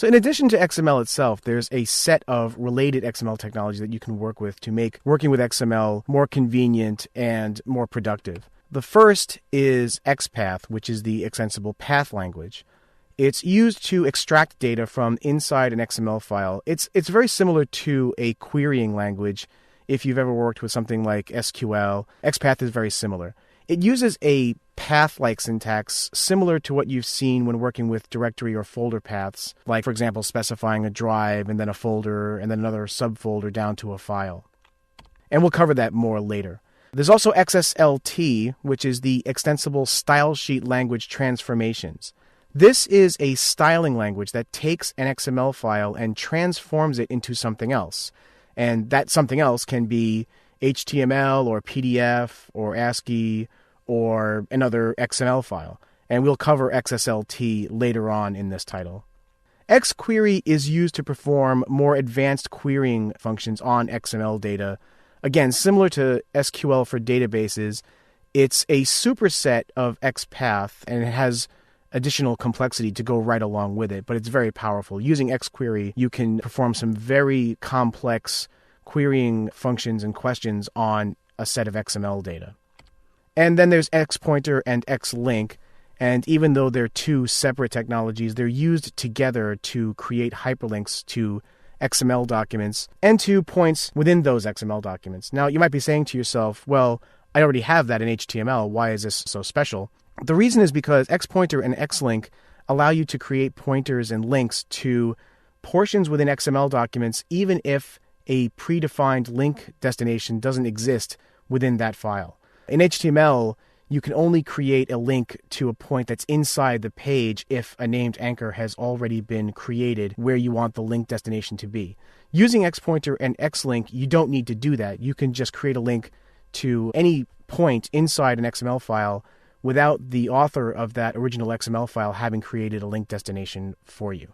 So in addition to XML itself, there's a set of related XML technologies that you can work with to make working with XML more convenient and more productive. The first is XPath, which is the extensible path language. It's used to extract data from inside an XML file. It's very similar to a querying language. If you've ever worked with something like SQL, XPath is very similar. It uses a path-like syntax similar to what you've seen when working with directory or folder paths, like, for example, specifying a drive and then a folder and then another subfolder down to a file. And we'll cover that more later. There's also XSLT, which is the Extensible Style Sheet Language Transformations. This is a styling language that takes an XML file and transforms it into something else. And that something else can be HTML or PDF or ASCII or another XML file. And we'll cover XSLT later on in this title. XQuery is used to perform more advanced querying functions on XML data. Again, similar to SQL for databases, it's a superset of XPath, and it has additional complexity to go right along with it, but it's very powerful. Using XQuery, you can perform some very complex querying functions and questions on a set of XML data. And then there's XPointer and XLink, and even though they're two separate technologies, they're used together to create hyperlinks to XML documents and to points within those XML documents. Now, you might be saying to yourself, well, I already have that in HTML. Why is this so special? The reason is because XPointer and XLink allow you to create pointers and links to portions within XML documents, even if a predefined link destination doesn't exist within that file. In HTML, you can only create a link to a point that's inside the page if a named anchor has already been created where you want the link destination to be. Using XPointer and XLink, you don't need to do that. You can just create a link to any point inside an XML file without the author of that original XML file having created a link destination for you.